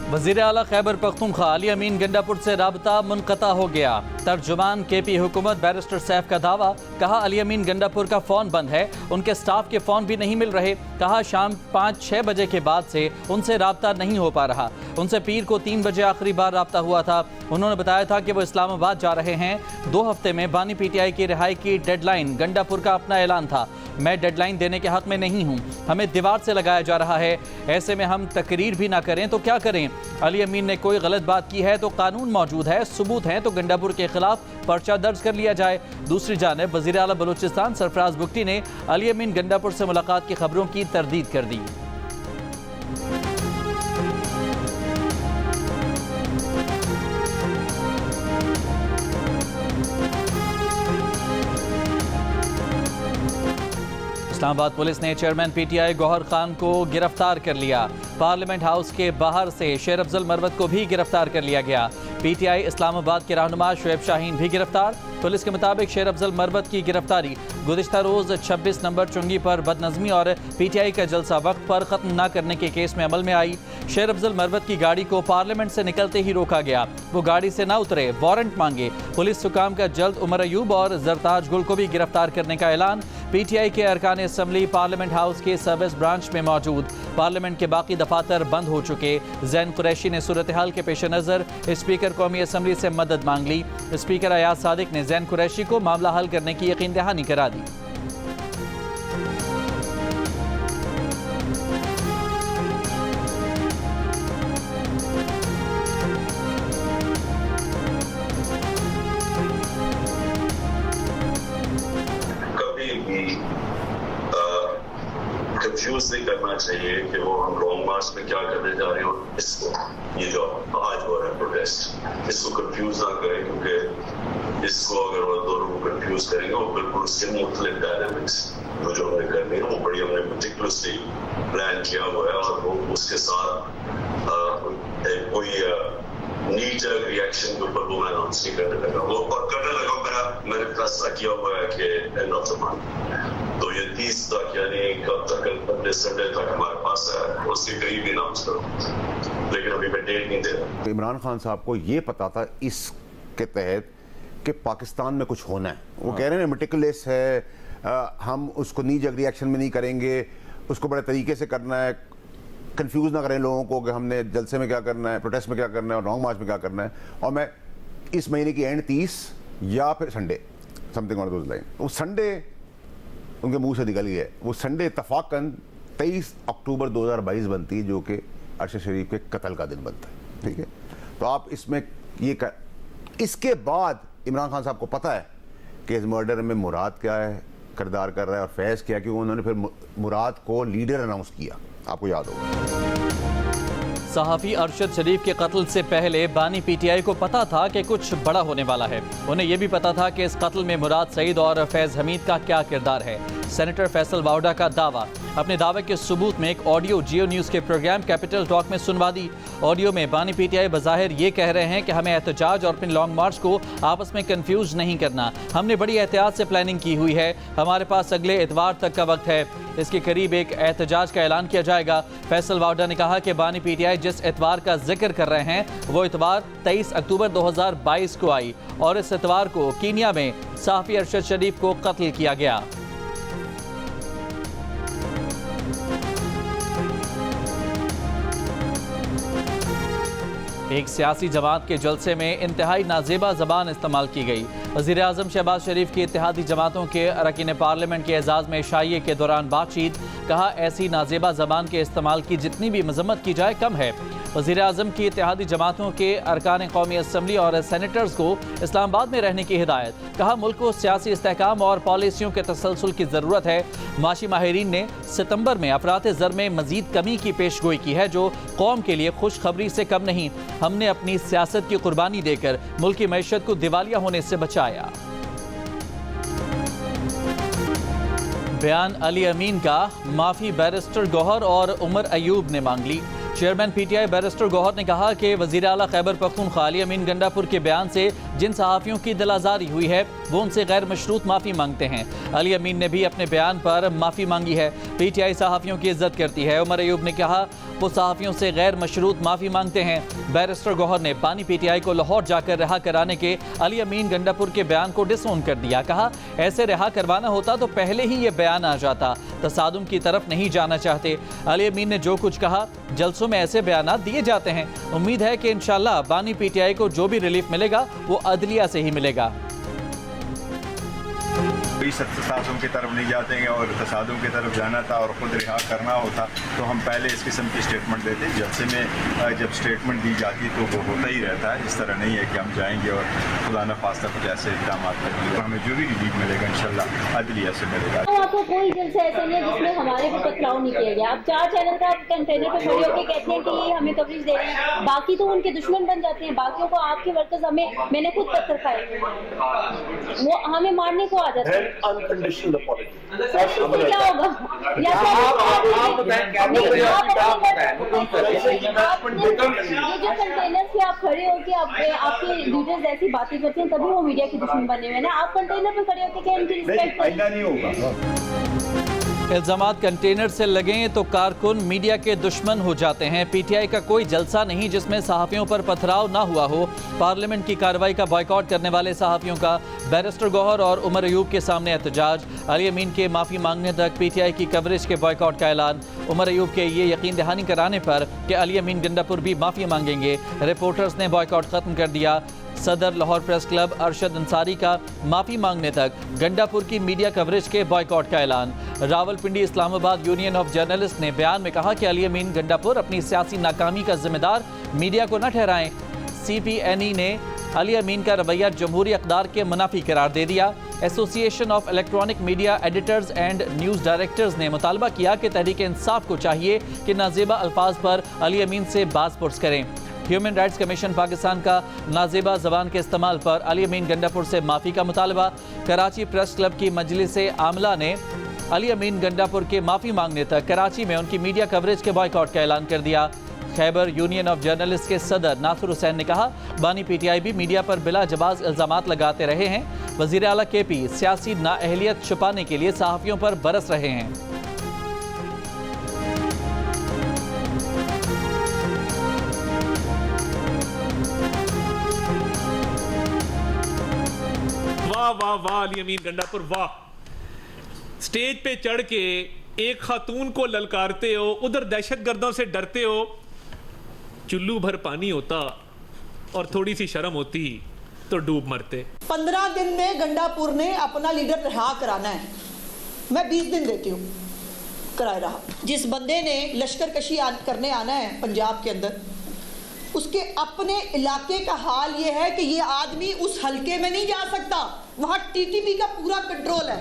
वज़ीर आला खैबर पख्तूनख्वा अली अमीन गंडापुर से राबता मुनक़ता हो गया। तर्जुमान KP हुकूमत बैरिस्टर सैफ का दावा। कहा अली अमीन गंडापुर का फ़ोन बंद है, उनके स्टाफ के फ़ोन भी नहीं मिल रहे। कहा शाम 5-6 बजे के बाद से उनसे राबता नहीं हो पा रहा। उनसे पीर को 3 बजे आखिरी बार राबता हुआ था। उन्होंने बताया था कि वो इस्लामाबाद जा रहे हैं। 2 हफ्ते में बानी PTI की रिहाई की डेडलाइन। गंडापुर का अपना ऐलान था, मैं डेडलाइन देने के हक में नहीं हूँ, हमें दीवार से लगाया जा रहा है। ऐसे में हम तकरीर भी ना करें तो क्या करें। अली अमीन ने कोई गलत बात की है तो कानून मौजूद है, सबूत हैं तो गंडापुर के खिलाफ पर्चा दर्ज कर लिया जाए। दूसरी जानिब वज़ीर आला बलूचिस्तान सरफराज बुगटी ने अली अमीन गंडापुर से मुलाकात की खबरों की तरदीद कर दी। इस्लामाबाद पुलिस ने चेयरमैन PTI गौहर खान को गिरफ्तार कर लिया। पार्लियामेंट हाउस के बाहर से शेर अफजल मरवत को भी गिरफ्तार कर लिया गया। PTI इस्लामाबाद के रहनुमा शुएब शाहीन भी गिरफ्तार। पुलिस के मुताबिक शेर अफजल मरवत की गिरफ्तारी गुज़िश्ता रोज़ 26 नंबर चुंगी पर बदनज़मी और PTI का जलसा वक्त पर ख़त्म न करने के केस में अमल में आई। शेर अफजल मरवत की गाड़ी को पार्लियामेंट से निकलते ही रोका गया। वो गाड़ी से न उतरे, वारंट मांगे। पुलिस हुकाम का जल्द उमर अयूब और जरताज गुल को भी गिरफ्तार करने का ऐलान। PTI के अरकान असम्बली पार्लियामेंट हाउस के सर्विस ब्रांच में मौजूद। पार्लियामेंट के बाकी दफातर बंद हो चुके। जैन कुरैशी ने सूरत हाल के पेश नज़र स्पीकर कौमी असम्बली से मदद मांग ली। स्पीकर अयाज सादिक ने जैन कुरैशी को मामला हल करने की यकीन दहानी करा दी। कंफ्यूज नहीं करना चाहिए कि वो हम लॉन्ग मार्च में क्या करने जा रहे हैं और इसको ये जो आज हो रहा है प्रोटेस्ट, इसको कंफ्यूज ना करें, क्योंकि इसको अगर वो दोनों को कंफ्यूज करेंगे वो बिल्कुल उसके मुख्तलिफ डायनामिक्स जो हमें करनी है वो बड़ी हमने पर्टिकुलरली प्लान किया हुआ है और वो उसके साथ कोई नीजर रिएक्शन के ऊपर वो मैं अनाउंस नहीं करने लगा। वो और करने लगा मैंने फैसला किया हुआ है कि एंड ऑफ द मंथ, तो ये 30 तक यानी कब तक अपने संडे तक हमारे पास है, उसके करीब भी अनाउंस करो, लेकिन अभी मैं डेट नहीं दे रहा। इमरान खान साहब को ये पता था इसके तहत कि पाकिस्तान में कुछ होना है। वो कह रहे हैं मेटिकुलस है, हम उसको नीजर रिएक्शन में नहीं करेंगे, उसको बड़े तरीके से करना है, कंफ्यूज ना करें लोगों को कि हमने जलसे में क्या करना है, प्रोटेस्ट में क्या करना है और लॉन्ग मार्च में क्या करना है। और मैं इस महीने की एंड 30 या फिर Sunday something on those line, वो संडे उनके मुंह से निकल गया। वो संडे इत्तफाकन 23 अक्टूबर 2022 बनती है, जो कि अरशद शरीफ के कत्ल का दिन बनता है। ठीक है, तो आप इसमें ये इसके बाद इमरान खान साहब को पता है कि इस मर्डर में मुराद क्या है, किरदार कर रहा है और फैज़ क्या, कि उन्होंने फिर मुराद को लीडर अनाउंस किया, आपको याद होगा। सहाफ़ी अरशद शरीफ के कत्ल से पहले बानी PTI को पता था कि कुछ बड़ा होने वाला है। उन्हें यह भी पता था कि इस कत्ल में मुराद सईद और फैज़ हमीद का क्या किरदार है। सेनेटर फैसल वाउडा का दावा। अपने दावे के सबूत में एक ऑडियो जियो न्यूज़ के प्रोग्राम कैपिटल टॉक में सुनवा दी। ऑडियो में बानी PTI बज़ाहिर ये कह रहे हैं कि हमें एहतजाज और फिर लॉन्ग मार्च को आपस में कंफ्यूज नहीं करना, हमने बड़ी एहतियात से प्लानिंग की हुई है, हमारे पास अगले इतवार तक का वक्त है, इसके करीब एक एहतजाज का ऐलान किया जाएगा। फैसल वाउडा ने कहा कि बानी PTI जिस इतवार का जिक्र कर रहे हैं वो इतवार 23 अक्टूबर 2022 को आई और इस इतवार को कीनिया में सहाफ़ी अरशद शरीफ को कत्ल किया गया। एक सियासी जमात के जलसे में इंतहाई नाजेबा जबान इस्तेमाल की गई। वज़ीर आज़म शहबाज शरीफ की इत्तेहादी जमातों के अरकान पार्लियामेंट के एजाज़ में शाइए के दौरान बातचीत। कहा ऐसी नाजेबा जबान के इस्तेमाल की जितनी भी मजम्मत की जाए कम है। वज़ीर आज़म की इत्तेहादी जमातों के अरकान कौमी असम्बली और सेनेटर्स को इस्लामाबाद में रहने की हिदायत। कहा मुल्क को सियासी इस्तेहकाम और पॉलिसियों के तसलसल की ज़रूरत है। माशी माहिरीन ने सितंबर में अफरात ज़र में मज़ीद कमी की पेशगोई की है, जो कौम के लिए खुशखबरी से कम नहीं। हमने अपनी सियासत की कुर्बानी देकर मुल्क की मैशत को दिवालिया होने से बचाया। बयान अली अमीन का माफ़ी बैरिस्टर गौहर और उमर अयूब ने मांग ली। चेयरमैन पीटीआई बैरिस्टर गौहर ने कहा कि वजीर आला खैबर पख्तूनख्वा अली अमीन गंडापुर के बयान से जिन सहाफ़ियों की दिल आज़ारी हुई है वो उनसे गैर मशरूत माफ़ी मांगते हैं। अली अमीन ने भी अपने बयान पर माफ़ी मांगी है। पीटीआई सहाफ़ियों की इज्जत करती है। उमर अयूब ने कहा वो सहाफ़ियों से गैर मशरूत माफ़ी मांगते हैं। बैरिस्टर गौहर ने बानी पीटीआई को लाहौर जाकर रिहा कराने के अली अमीन गंडापुर के बयान को डिसओन कर दिया। कहा ऐसे रिहा करवाना होता तो पहले ही ये बयान आ जाता, तसादुम की तरफ नहीं जाना चाहते। अली अमीन ने जो कुछ कहा, जलसों में ऐसे बयान दिए जाते हैं। उम्मीद है कि इंशाल्लाह बानी पीटीआई को जो भी रिलीफ मिलेगा वो अदलिया से ही मिलेगा। कोई तसादुम की तरफ नहीं जाते हैं और तसादुम की तरफ जाना था और ख़ुद रिहा करना होता तो हम पहले इस किस्म की स्टेटमेंट देते। जलसे में जब स्टेटमेंट दी जाती तो वो होता ही रहता है। इस तरह नहीं है कि हम जाएंगे और खुदा न खास्ता कुछ ऐसे इक़दाम करेंगे। तो हमें जो भी रिलीफ मिलेगा इंशाल्लाह अदलिया से मिलेगा। तो आपको कोई जलसा ऐसा नहीं है जिसमें हमारे को पथराव नहीं किया गया। आप 4 चैनल का कंटेनर पे खड़े होकर कहते हैं कि ये हमें कवरेज दे रहे हैं, बाकी तो उनके दुश्मन बन जाते हैं। बाकियों को आपके वर्कर्स मैंने खुद पत्थर खाए, वो हमें मारने को आ जाते हैं। Unconditional apology. इससे क्या होगा? या ये जो कंटेनर्स पे आप खड़े होके आपके लीडर्स ऐसी बातें करते हैं तभी वो मीडिया के दुश्मन बने हुए हैं ना। आप कंटेनर पे खड़े होके क्या इनकी रिस्पेक्ट ऐसा नहीं होगा। इल्जामात कंटेनर से लगें तो कारकुन मीडिया के दुश्मन हो जाते हैं। पीटीआई का कोई जलसा नहीं जिसमें सहाफ़ियों पर पथराव ना हुआ हो। पार्लियामेंट की कार्रवाई का बॉयकॉट करने वाले सहाफ़ियों का बैरिस्टर गौहर और उमर अयूब के सामने एहतजाज। अली अमीन के माफ़ी मांगने तक पीटीआई की कवरेज के बॉयकॉट का ऐलान। उमर अयूब के ये यकीन दहानी कराने पर कि अली अमीन गंडापुर भी माफ़ी मांगेंगे, रिपोर्टर्स ने बॉयकॉट ख़त्म कर दिया। सदर लाहौर प्रेस क्लब अरशद अंसारी का माफ़ी मांगने तक गंडापुर की मीडिया कवरेज के बॉयकॉट का ऐलान। Rawalpindi Islamabad union of journalist ने बयान में कहा कि अली अमीन गंडापुर अपनी सियासी नाकामी का जिम्मेदार मीडिया को न ठहराएं। CPNE ने अली अमीन का रवैया जमहूरी अक़दार के मुनाफी करार दे दिया। Association of electronic media editors and news directors ने मुतालबा किया कि तहरीक इंसाफ को चाहिए कि नाजेबा अल्फाज पर अली अमीन से बाज़ पुरस करें। ह्यूमन राइट्स कमीशन पाकिस्तान का नाजेबा ज़बान के इस्तेमाल पर अली अमीन गंडापुर से माफ़ी का मुतालबा। कराची प्रेस क्लब की मजलिस आमला ने अली अमीन गंडापुर के माफ़ी मांगने तक कराची में उनकी मीडिया कवरेज के बॉयकॉट का ऐलान कर दिया। खैबर यूनियन ऑफ जर्नलिस्ट के सदर नासिर हुसैन ने कहा बानी पीटीआई भी मीडिया पर बिला जवाज़ इल्ज़ामात लगाते रहे हैं। वज़ीर आला KP सियासी नाअहलियत छुपाने के लिए सहाफ़ियों पर बरस रहे हैं। वाह वाह वाह अली अमीन गंडापुर वाह। स्टेज पे चढ़ के एक खातून को ललकारते हो, उधर दहशतगर्दों से डरते हो। चुल्लू भर पानी होता और थोड़ी सी शर्म होती तो डूब मरते। 15 दिन में गंडापुर ने अपना लीडर रिहा कराना है। मैं 20 दिन देती हूँ कराए रहा। जिस बंदे ने लश्कर कशी करने आना है पंजाब के अंदर, उसके अपने इलाके का हाल ये है कि ये आदमी उस हलके में नहीं जा सकता। वहाँ TTP का पूरा कंट्रोल है।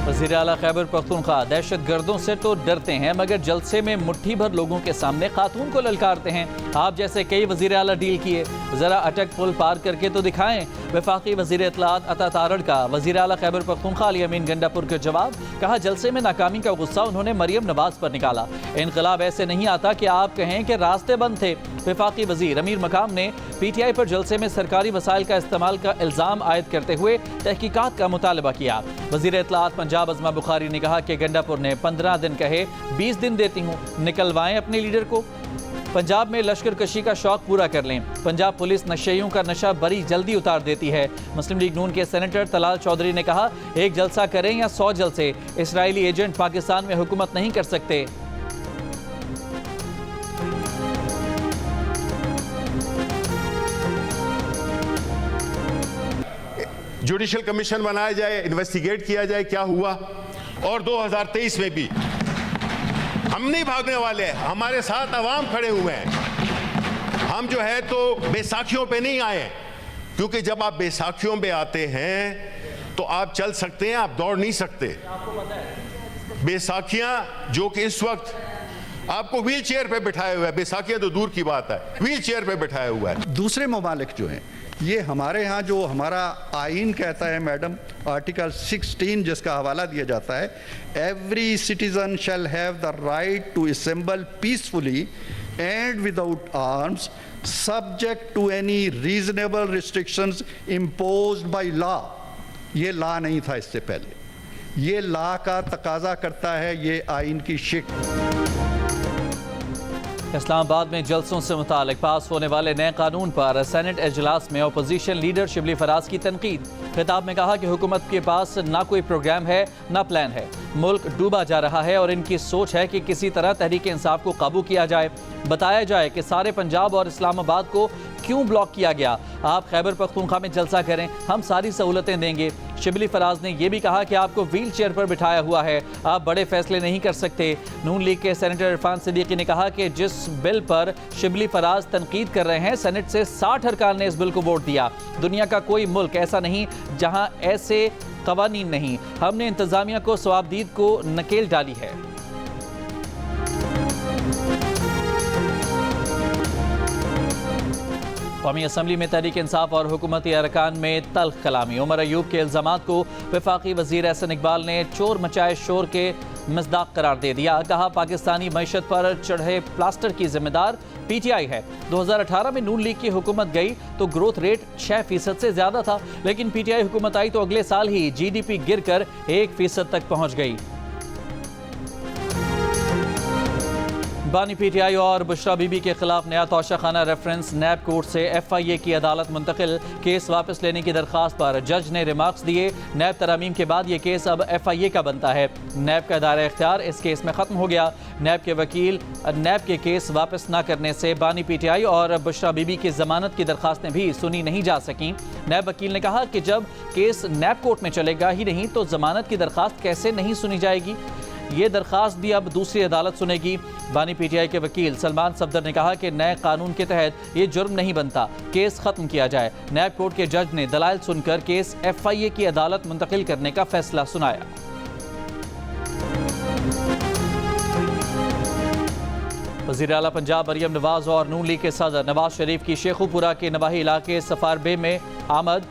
वज़ीर आला खैबर पख्तूनख्वा दहशत गर्दों से तो डरते हैं मगर जलसे में मुट्ठी भर लोगों के सामने खातून को ललकारते हैं। आप जैसे कई वज़ीर आला डील किए, ज़रा अटक पुल पार करके तो दिखाएं। वफाकी वज़ीर इत्तलात अता तारड़ का वज़ीर आला खैबर पख्तूनख्वा अली अमीन गंडापुर के जवाब। कहा जलसे में नाकामी का गुस्सा उन्होंने मरियम नवाज पर निकाला। इनकलाब ऐसे नहीं आता कि आप कहें कि रास्ते बंद थे। वफाकी वज़ीर अमीर मकाम ने PTI पर जलसे में सरकारी वसाइल का इस्तेमाल का इल्ज़ाम आयद करते हुए तहकीकात का मुतालबा किया। वज़ीर इत्तलात पंजाब अज़मा बुखारी ने कहा कि गंडापुर ने 15 दिन कहे, 20 दिन देती हूँ, निकलवाएं अपने लीडर को। पंजाब में लश्कर कशी का शौक पूरा कर लें। पंजाब पुलिस नशेइयों का नशा बड़ी जल्दी उतार देती है। मुस्लिम लीग नून के सेनेटर तलाल चौधरी ने कहा एक जलसा करें या 100 जलसे, इसराइली एजेंट पाकिस्तान में हुकूमत नहीं कर सकते। जुडिशल कमीशन बनाया जाए, इन्वेस्टिगेट किया जाए क्या हुआ। और 2023 में भी हम नहीं भागने वाले हैं, हमारे साथ अवाम खड़े हुए हैं। हम जो है तो बैसाखियों पे नहीं आए, क्योंकि जब आप बैसाखियों पे आते हैं तो आप चल सकते हैं, आप दौड़ नहीं सकते। बैसाखियां जो कि इस वक्त आपको व्हील चेयर पे बिठाए हुआ है, बैसाखियां तो दूर की बात है, व्हील चेयर पे बिठाया हुआ है। दूसरे ममालिक जो हैं, ये हमारे यहाँ जो हमारा आइन कहता है मैडम, आर्टिकल 16 जिसका हवाला दिया जाता है, every citizen shall have the right to assemble peacefully and without arms, subject to any reasonable restrictions imposed by law. ये लॉ नहीं था इससे पहले, ये लॉ का तकाजा करता है, ये आइन की शिक। इस्लामाबाद में जलसों से मुतालिक पास होने वाले नए कानून पर सेनेट इजलास में अपोजिशन लीडर शिबली फराज की तनकीद। खिताब में कहा कि हुकूमत के पास ना कोई प्रोग्राम है ना प्लान है, मुल्क डूबा जा रहा है और इनकी सोच है कि किसी तरह तहरीक इंसाफ को काबू किया जाए, बताया जाए कि सारे पंजाब और इस्लामाबाद को क्यों ब्लॉक किया गया। आप खैबर पख्तूनख्वा में जलसा करें, हम सारी सहूलतें देंगे। शिबली फराज ने यह भी कहा कि आपको व्हील चेयर पर बिठाया हुआ है, आप बड़े फैसले नहीं कर सकते। नून लीग के सेनेटर इरफान सिद्दीकी ने कहा कि जिस बिल पर शिबली फराज तनकीद कर रहे हैं, सेनेट से 60 अरकान ने इस बिल को वोट दिया। दुनिया का कोई मुल्क ऐसा नहीं जहां ऐसे कवानीन नहीं। हमने इंतजामिया को सवाबदीद को नकेल डाली है। कौमी असम्बली में तहरीक इंसाफ और हुकूमती अरकान में तल्ख कलामी। उमर अयूब के इल्ज़ामात को वफाकी वज़ीर एहसन इकबाल ने चोर मचाए शोर के मज़दाक करार दे दिया। कहा पाकिस्तानी मईशत पर चढ़े प्लास्टर की जिम्मेदार PTI है। 2018 में नून लीग की हुकूमत गई तो ग्रोथ रेट 6% से ज़्यादा था, लेकिन PTI हुकूमत आई तो अगले साल ही GDP गिरकर 1% तक पहुँच गई। बानी PTI और बुशरा बीबी के खिलाफ नया तोशाखाना रेफरेंस। नैब कोर्ट से FIA की अदालत मुंतकिल। केस वापस लेने की दरख्वास्त पर जज ने रिमार्क्स दिए। नैब तरामीम के बाद ये केस अब FIA का बनता है। नैब का दायरा इख्तियार इस केस में ख़त्म हो गया। नैब के वकील नैब के केस वापस न करने से बानी PTI और बुशरा बीबी की जमानत की दरख्वास्तें भी सुनी नहीं जा सकीं। नैब वकील ने कहा कि जब केस नैब कोर्ट में चलेगा ही नहीं तो जमानत की दरख्वास्त कैसे नहीं सुनी जाएगी। ये दरख्वास्त भी अब दूसरी अदालत सुनेगी। बानी PTI के वकील सलमान सफदर ने कहा कि नए कानून के तहत ये जुर्म नहीं बनता, केस खत्म किया जाए। नैब कोर्ट के जज ने दलाइल सुनकर केस FIA की अदालत मुंतकिल करने का फैसला सुनाया। वज़ीर आला पंजाब मरियम नवाज और नून लीग के सदर नवाज शरीफ की शेखुपुरा के नवाही इलाके सफारबे में आमद।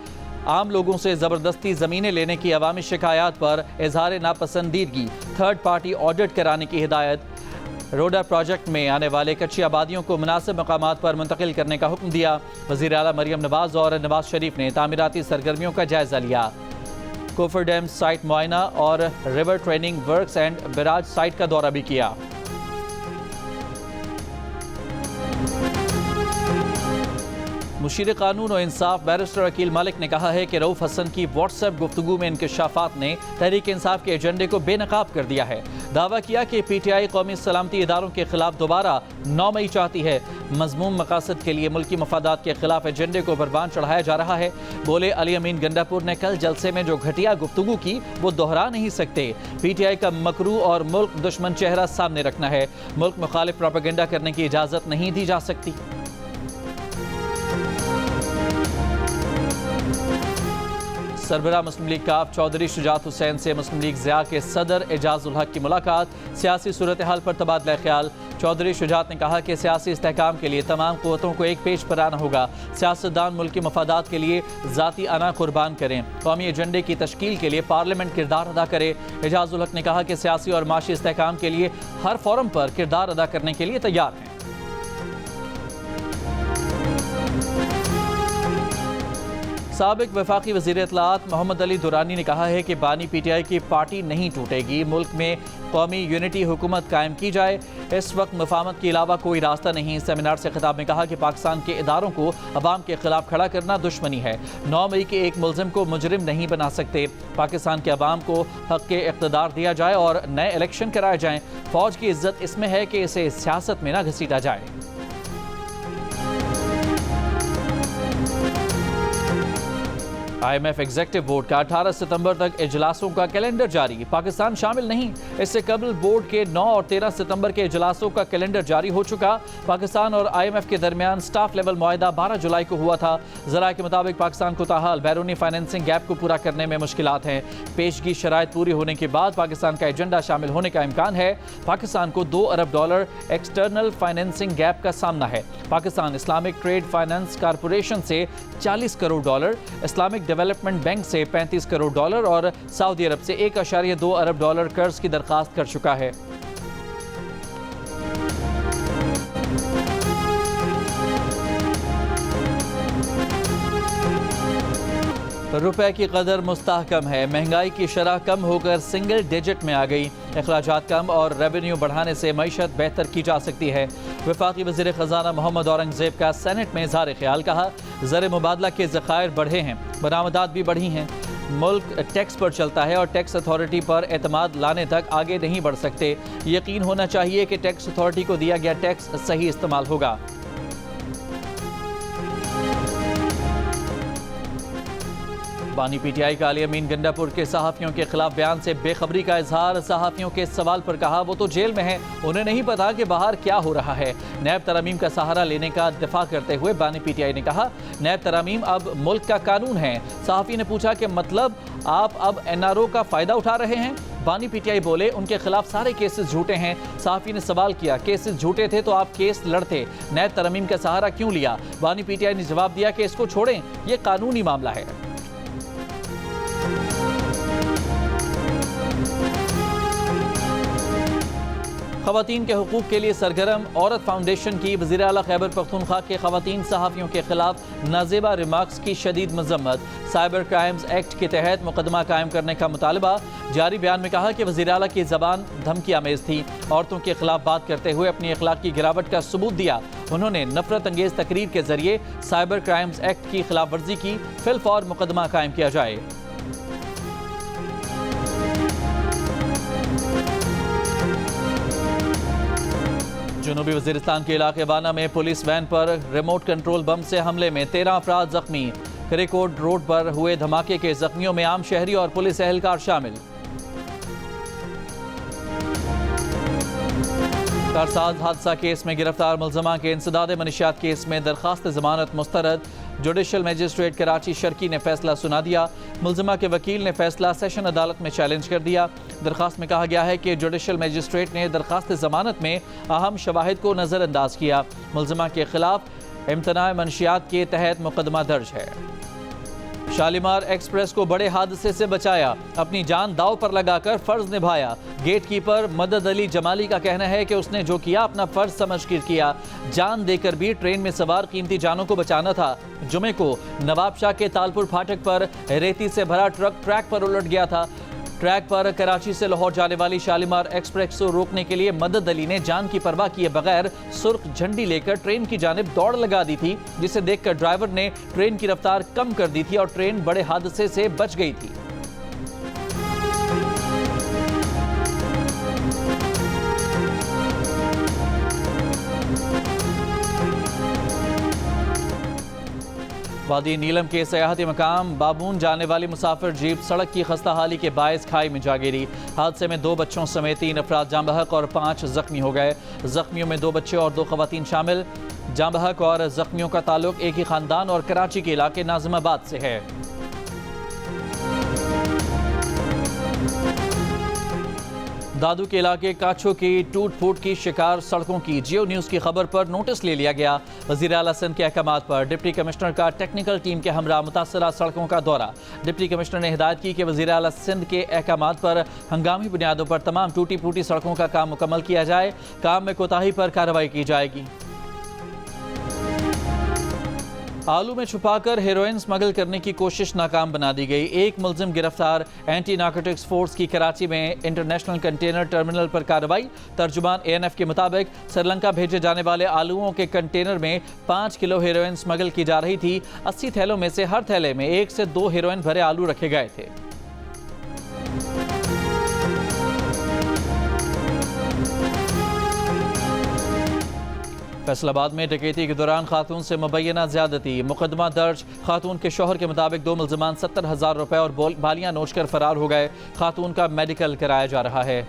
आम लोगों से ज़बरदस्ती ज़मीनें लेने की अवामी शिकायत पर इजहार नापसंदीदगी, थर्ड पार्टी ऑडिट कराने की हिदायत। रोडा प्रोजेक्ट में आने वाले कच्ची आबादियों को मुनासिब मकामात पर मुंतकिल करने का हुक्म दिया। वज़ीर आला मरियम नवाज और नवाज शरीफ ने तामीराती सरगर्मियों का जायजा लिया। कोफर डैम साइट मुआयना और river training works and barrage site का दौरा भी किया। मुशीर कानून और इंसाफ बैरिस्टर अकील मालिक ने कहा है कि रऊफ हसन की व्हाट्सएप गुफ्तगू में इंकशाफात ने तहरीक इंसाफ के एजेंडे को बेनकाब कर दिया है। दावा किया कि PTI कौमी सलामती इदारों के खिलाफ दोबारा 9 मई चाहती है। मजमूम मकासद के लिए मुल्की मफादात के खिलाफ एजेंडे को बरबान चढ़ाया जा रहा है। बोले अली अमीन गंडापुर ने कल जलसे में जो घटिया गुफ्तगू की वो दोहरा नहीं सकते। PTI का मकरू और मुल्क दुश्मन चेहरा सामने रखना है। मुल्क मुखालिफ प्रोपेगेंडा करने की इजाज़त नहीं दी जा सकती। सरबराह मुस्लिम लीग काफ चौधरी शुजात हुसैन से मुस्लिम लीग ज़िया के सदर एजाजुल हक की मुलाकात। सियासी सूरत हाल पर तबादला ख्याल। चौधरी शुजात ने कहा कि सियासी इस्तेहकाम के लिए तमाम क़ुव्वतों को एक पेज पर आना होगा। सियासतदान मुल्क की मफादात के लिए ज़ाती अना कुर्बान करें। कौमी एजेंडे की तश्कील के लिए पार्लियामेंट किरदार अदा करे। एजाजुल हक ने कहा कि सियासी और माशी इस्तेहकाम के लिए हर फोरम पर किरदार अदा करने के लिए तैयार हैं। साबिक वफाकी वज़ीर इत्तलाआत मोहम्मद अली दुरानी ने कहा है कि बानी PTI की पार्टी नहीं टूटेगी। मुल्क में कौमी यूनिटी हुकूमत कायम की जाए। इस वक्त मुफाहमत के अलावा कोई रास्ता नहीं। सेमिनार से खिताब में कहा कि पाकिस्तान के इदारों को अवाम के खिलाफ खड़ा करना दुश्मनी है। 9 मई के एक मुलजिम को मुजरिम नहीं बना सकते। पाकिस्तान के अवाम को हक के इक़्तिदार दिया जाए और नए इलेक्शन कराए जाएँ। फौज की इज्जत इसमें है कि इसे सियासत में न घसीटा जाए। IMF एग्जेक्टिव बोर्ड का 18 सितंबर तक इजलासों का कैलेंडर जारी। पाकिस्तान शामिल नहीं। इससे कबल बोर्ड के 9 और 13 सितंबर के इजलासों का कैलेंडर जारी हो चुका। पाकिस्तान और IMF के दरमियान स्टाफ लेवल मुआहदा 12 जुलाई को हुआ था। ज़राए के मुताबिक पाकिस्तान को ताहाल बैरूनी फाइनेंसिंग गैप को पूरा करने में मुश्किलात हैं। पेशगी शराइत पूरी होने के बाद पाकिस्तान का एजेंडा शामिल होने का इम्कान है। पाकिस्तान को $2 अरब एक्सटर्नल फाइनेंसिंग गैप का सामना है। Pakistan Islamic trade finance corporation से $40 करोड़, इस्लामिक डेवलपमेंट बैंक से $35 करोड़ और सऊदी अरब से $1.2 अरब कर्ज की दरखास्त कर चुका है। रुपए की कदर मुस्तहकम है, महंगाई की शरह कम होकर सिंगल डिजिट में आ गई। अखराजात कम और रेवेन्यू बढ़ाने से मईशत बेहतर की जा सकती है। वफाकी वज़ीर ख़जाना मोहम्मद औरंगज़ेब का सेनेट में इज़हार ख्याल, कहा ज़र मुबादला के ज़खायर बढ़े हैं, बरामदात भी बढ़ी हैं। मुल्क टैक्स पर चलता है और टैक्स अथॉरिटी पर एतमाद लाने तक आगे नहीं बढ़ सकते। यकीन होना चाहिए कि टैक्स अथॉरिटी को दिया गया टैक्स सही इस्तेमाल होगा। बानी पीटीआई का अली अमीन गंडापुर के सहाफ़ियों के खिलाफ बयान से बेखबरी का इजहार। सहाफ़ियों के सवाल पर कहा वो तो जेल में हैं, उन्हें नहीं पता कि बाहर क्या हो रहा है। नैब तरमीम का सहारा लेने का दिफा करते हुए बानी पीटीआई ने कहा नैब तरमीम अब मुल्क का कानून है। सहाफ़ी ने पूछा कि मतलब आप अब NRO का फ़ायदा उठा रहे हैं। बानी पीटीआई बोले उनके खिलाफ सारे केसेस झूठे हैं। सहाफ़ी ने सवाल किया केसेस झूठे थे तो आप केस लड़ते, नैब तरमीम का सहारा क्यों लिया? बानी पीटीआई ने जवाब दिया कि इसको छोड़ें, ये कानूनी मामला है। ख़वातीन के हुकूक़ के लिए सरगर्म औरत फाउंडेशन की वज़ीर आला खैबर पख्तूनख्वा के ख़वातीन सहाफ़ियों के खिलाफ नाजेबा रिमार्क्स की शदीद मज़म्मत। साइबर क्राइम्स एक्ट के तहत मुकदमा कायम करने का मुतालबा। जारी बयान में कहा कि वज़ीर आला की ज़बान धमकी आमेज़ थी। औरतों के खिलाफ बात करते हुए अपनी अखलाक की गिरावट का सबूत दिया। उन्होंने नफरत अंगेज़ तकरीर के जरिए साइबर क्राइम्स एक्ट की खिलाफ वर्जी की। फिलफौर मुकदमा कायम किया जाए। जनूबी वज़ीरिस्तान के इलाके वाना में पुलिस वैन पर रिमोट कंट्रोल बम से हमले में 13 अफराद जख्मी। करेकोट रोड पर हुए धमाके के जख्मियों में आम शहरी और पुलिस एहलकार शामिल। कारसाज हादसा केस में गिरफ्तार मुलजमा के इंसदाद मनशियात केस में दरखास्त जमानत मुस्तरद। जुडिशल मजिस्ट्रेट कराची शर्की ने फैसला सुना दिया। मुलजमा के वकील ने फैसला सेशन अदालत में चैलेंज कर दिया। दरखास्त में कहा गया है कि जुडिशल मजिस्ट्रेट ने दरखास्त जमानत में अहम शवाहिद को नज़रअंदाज किया। मुलजमा के खिलाफ इम्तनाए मनशियात के तहत मुकदमा दर्ज है। शालीमार एक्सप्रेस को बड़े हादसे से बचाया, अपनी जान दाव पर लगाकर फर्ज निभाया। गेट कीपर मदद अली जमाली का कहना है कि उसने जो किया अपना फर्ज समझकर किया। जान देकर भी ट्रेन में सवार कीमती जानों को बचाना था। जुमे को नवाबशाह के तालपुर फाटक पर रेती से भरा ट्रक ट्रैक पर उलट गया था। ट्रैक पर कराची से लाहौर जाने वाली शालीमार एक्सप्रेस को रोकने के लिए मदद अली ने जान की परवाह किए बगैर सुर्ख झंडी लेकर ट्रेन की जानिब दौड़ लगा दी थी, जिसे देखकर ड्राइवर ने ट्रेन की रफ्तार कम कर दी थी और ट्रेन बड़े हादसे से बच गई थी। वादी नीलम के सयाहती मकाम बाबून जाने वाली मुसाफिर जीप सड़क की खस्ता हाली के बायस खाई में जा गिरी। हादसे में 2 बच्चों समेत 3 अफराद जाँ बहक और 5 जख्मी हो गए। जख्मियों में 2 बच्चे और 2 खवातीन शामिल। जाँ बहक और जख्मियों का ताल्लुक एक ही खानदान और कराची के इलाके नाजिमाबाद से है। दादू के इलाके काछो की टूट फूट की शिकार सड़कों की जियो न्यूज़ की खबर पर नोटिस ले लिया गया। वज़ीर आला सिंध के अहकामात पर डिप्टी कमिश्नर का टेक्निकल टीम के हमरा मुतासरा सड़कों का दौरा। डिप्टी कमिश्नर ने हिदायत की कि वज़ीर आला सिंध के अहकामात पर हंगामी बुनियादों पर तमाम टूटी फूटी सड़कों का काम मुकम्मल किया जाए। काम में कोताही पर कार्रवाई की जाएगी। आलू में छुपाकर हेरोइन स्मगल करने की कोशिश नाकाम बना दी गई। एक मुलजिम गिरफ्तार। एंटी नार्कोटिक्स फोर्स की कराची में इंटरनेशनल कंटेनर टर्मिनल पर कार्रवाई। तर्जुमान ANF के मुताबिक श्रीलंका भेजे जाने वाले आलूओं के कंटेनर में 5 किलो हेरोइन स्मगल की जा रही थी। 80 थैलों में से हर थैले में 1 से 2 हेरोइन भरे आलू रखे गए थे। फैसलाबाद में डकैती के दौरान खातून से मुबैना ज्यादती, मुकदमा दर्ज। खातून के शौहर के मुताबिक 2 मुलजमान 70,000 रुपए और बालियां नोचकर फरार हो गए। खातून का मेडिकल कराया जा रहा है।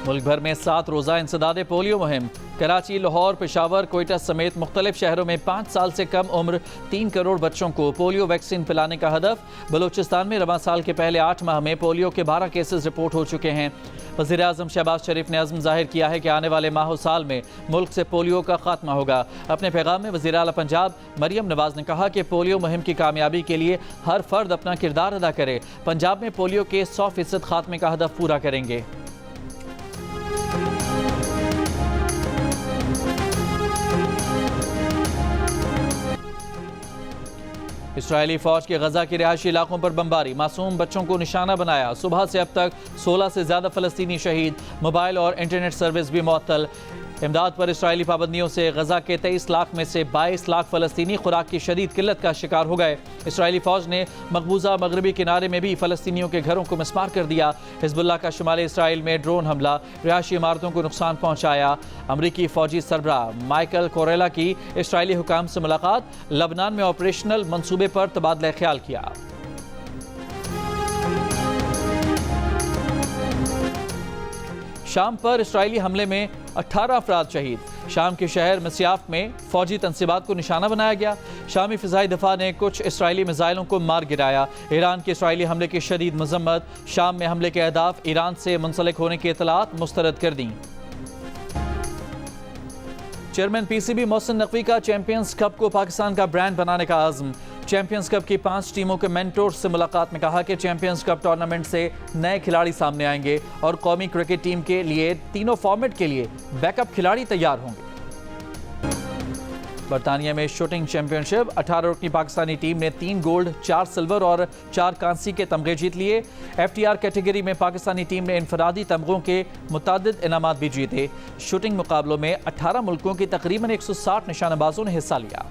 मुल्क भर में 7 रोज़ा इंसदादे पोलियो मुहिम। कराची, लाहौर, पेशावर, कोयटा समेत मुख्तलिफ शहरों में 5 साल से कम उम्र 3 करोड़ बच्चों को पोलियो वैक्सीन पिलाने का हदफ। बलूचिस्तान में रवां साल के पहले 8 माह में पोलियो के 12 केसेस रिपोर्ट हो चुके हैं। वज़ीर आज़म शहबाज शरीफ ने अज़्म जाहिर किया है कि आने वाले माह और साल में मुल्क से पोलियो का खात्मा होगा। अपने पैगाम में वज़ीर आला पंजाब मरियम नवाज ने कहा कि पोलियो मुहिम की कामयाबी के लिए हर फर्द अपना किरदार अदा करे। पंजाब में पोलियो के 100% खात्मे का हदफ पूरा करेंगे। इसराइली फौज के गजा के रिहायशी इलाकों पर बमबारी, मासूम बच्चों को निशाना बनाया। सुबह से अब तक 16 से ज्यादा फलस्तीनी शहीद, मोबाइल और इंटरनेट सर्विस भी मुअत्तल। इमदाद पर इसराइली पाबंदियों से गजा के 23 लाख में से 22 लाख फलस्तीनी खुराक की शदीद किल्लत का शिकार हो गए। इसराइली फौज ने मकबूजा मगरबी किनारे में भी फलस्तीनियों के घरों को मिसमार कर दिया। हिजबुल्लाह का शुमाली इसराइल में ड्रोन हमला रिहायशी इमारतों को नुकसान पहुंचाया। अमरीकी फौजी सरबराह माइकल कोरेला की इसराइली हुकाम से मुलाकात, लबनान में ऑपरेशनल मंसूबे पर तबादला ख्याल किया। शाम पर इसराइली हमले में 18 अफराद शहीद। शाम के शहर मिस्याफ में फौजी तंसीबात को निशाना बनाया गया। शामी फिजाई दफा ने कुछ इसराइली मिसाइलों को मार गिराया। ईरान के इसराइली हमले की शदीद मजम्मत, शाम में हमले के अहदाफ ईरान से मुंसलिक होने की इतलात मुस्तरद कर दी। चेयरमैन पीसीबी मोहसिन नकवी का चैंपियंस कप को पाकिस्तान का ब्रांड बनाने का आज़म। चैंपियंस कप की 5 टीमों के मेंटोर से मुलाकात में कहा कि चैंपियंस कप टूर्नामेंट से नए खिलाड़ी सामने आएंगे और कौमी क्रिकेट टीम के लिए तीनों फॉर्मेट के लिए बैकअप खिलाड़ी तैयार होंगे। बरतानिया में शूटिंग चैंपियनशिप, 18 रुकनी पाकिस्तानी टीम ने 3 गोल्ड, 4 सिल्वर और 4 कांसी के तमगे जीत लिए। FTR कैटेगरी में पाकिस्तानी टीम ने इनफरादी तमगों के मुतादिद इनामात भी जीते। शूटिंग मुकाबलों में 18 मुल्कों की तकरीबन 160 निशानेबाजों ने हिस्सा लिया।